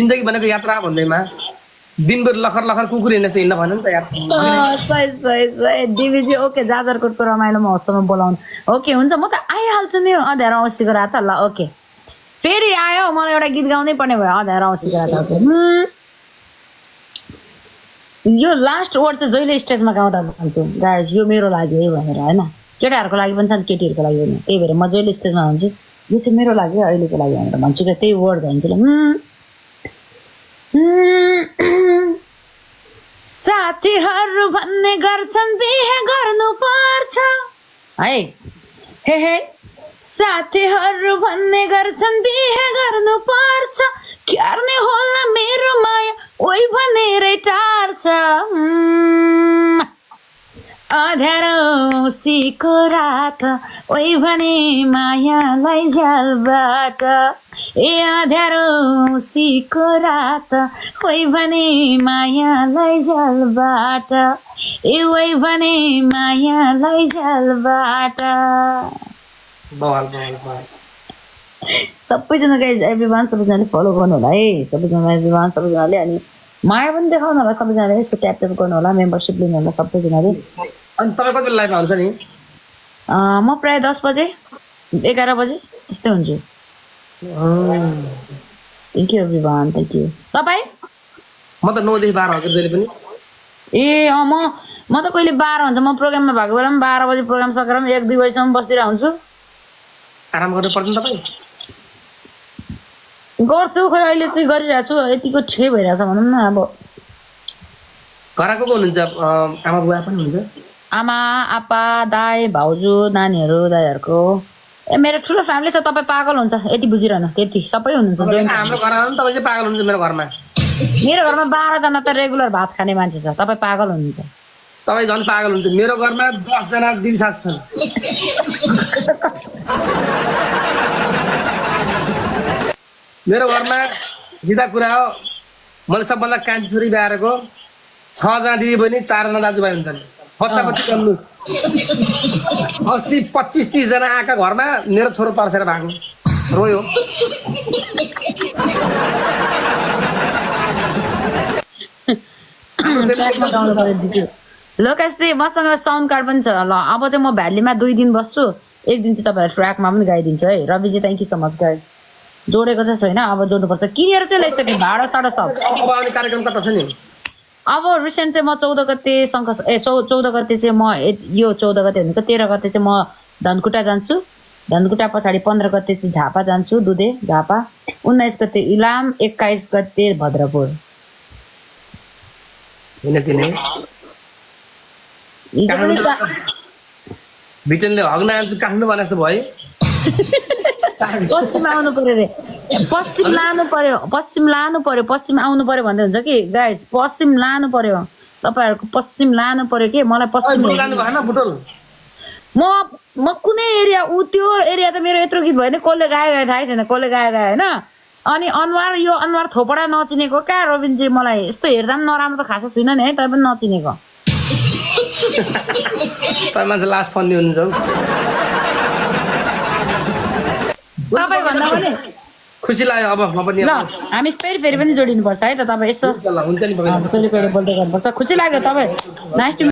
जिन्दगी भनेको यात्रा भन्दैमा दिनभर लखर लखर कुकुर हिँड्ने जस्तो हिँड्न भन्नु नि त यार। सही दिदीजी ओके जाजरकोटको रमाइलो महोत्सवमा बोलाउनु। ओके हुन्छ म त आइहाल्छु नि अँध्यारो औँसीको रात ल ओके। फेरि आयो मलाई एउटा गीत गाउनै पर्ने भयो अँध्यारो औँसीको रात। यो लास्ट वर्ड चाहिँ जहिले स्टेजमा गाउँदा भन्छु गाइस यो मेरो लागि है भनेर होइन। केटाहरूको लागि पनि छ नि केटीहरूको लागि पनि। त्यही भएर म जहिले स्टेजमा भन्छु यो चाहिँ मेरो लागि अहिलेको लागि भनेर भन्छु क्या। त्यही वर्ड भन्छु ल। साथीहरू भन्ने गर्छन् बिहे गर्नु पर्छ है हे हे। साथीहरू भन्ने गर्छन् बिहे गर्नु पर्छ क्यार्ने होला मेरो माया ओइ भनेरै टार्छ। अँध्यारो औँसीको रात ओइ भने मायालाई झ्यालबाट ए अँध्यारो औँसीको रात ओइ भने मायालाई झ्यालबाट ए ओइ भने मायालाई झ्यालबाट। सबैजना गाइज एभ्रिवान सबैजनाले फलो गर्नु होला है। सबैजना एभ्रिवान सबैजनाले अनि माया पनि देखाउनु होला सबैजनाले। यसो ट्याप ट्याप गर्नु होला मेम्बरसिप लिनु होला सबैजनाले। अनि तपाईँ कति बेला लाइभ आउँछ नि? म प्रायः 10 बजे 11 बजे यस्तै हुन्छु। Thank you everyone thank you. तपाईँ? म त 9 देखि 12 हजुर जहिले पनि। ए म त कहिले 12 हुन्छ। म प्रोग्राममा भएको बेला पनि 12 बजे प्रोग्राम सकेर पनि 1-2 बजीसम्म बसिरहेको हुन्छु। आराम गर्नु पर्दैन तपाईँ? गर्छु खोइ अहिले चाहिँ गरिरहेको छु यतिको ठिकै भइरहेछ भनौँ न। अब घरको को हुनुहुन्छ? आमा बुवा पनि हुनुहुन्छ? आमा आपा दाई भाउजू नानीहरू दाईहरूको ए मेरो ठुलो फ्यामिली छ। तपाईँ पागल हुन्छ यति बुझिरहनु त्यति सबै हुनुहुन्छ। हाम्रो घरमा पनि तपाईँ चाहिँ पागल हुनुहुन्छ। मेरो घरमा 12 जना त रेगुलर भात खाने मान्छे छ। तपाईँ पागल हुनुहुन्छ। तपाईँ झन् पागल हुन्छ। मेरो घरमा 10 जना दिदी सासु छन्। मेरो घरमा सिधा कुरा हो मैले सबभन्दा कान्छी छोरी बिहारेको 6 जना दिदी बहिनी 4 जना दाजुभाइ हुन्छन्। बच्चा बच्ची कन्नु अस्ति 25-30 जना आएका घरमा मेरो छोरो तर्सेर भाग्यो रोयो। लोकेश मसँग साउन्ड कार्ड पनि छ ल। अब चाहिँ म भ्यालीमा 2 दिन बस्छु 1 दिन चाहिँ तपाईँहरू ट्र्याकमा पनि गाइदिन्छु है। रविजी thank you so much guys. जोडेको चाहिँ छैन अब जोड्नुपर्छ किनेर चाहिँ ल्याइसकेँ भाडा साडा सब। कार्यक्रम कता छ नि? अब रिसेन्ट चाहिँ म 14 गते 14 गते चाहिँ म यो 14 गते भनेको 13 गते चाहिँ म धनकुटा जान्छु। धनकुटा पछाडि 15 गते चाहिँ झापा जान्छु दुधे झापा। 19 गते इलाम 21 गते भद्रपुर। भिटनले हग्न आन्छु काट्नु भने जस्तो भयो। पश्चिम आउनु पर्यो रे। पश्चिम लानु पर्यो पश्चिम आउनु पर्यो भन्दै हुन्छ कि गाइस। पश्चिम लानु पर्यो तपाईँहरूको पश्चिम लानु पर्यो कि मलाई पश्चिम लानु भएन बुटोल। म कुनै एरिया त्यो एरिया त मेरो यत्रो गीत भयो नि कसले गायो थाहै छैन कसले गायो होइन। अनि अनुहार थोपडा नचिनेको क्या रविनजी। मलाई यस्तो हेर्दा पनि नराम्रो त खासै छुइनँ नि है तै पनि नचिनेको। तपाईँ मान्छे लास्ट फन्नी हुनुहुन्छ। तपाईँ भन्दा पनि खुसी लाग्यो। अब म पनि ल हामी फेरि पनि जोडिनुपर्छ है त। तपाईँ यसो हुन्छ नि फेरि बोल्दै गर्नुपर्छ। खुसी लाग्यो तपाईँ नाइस टु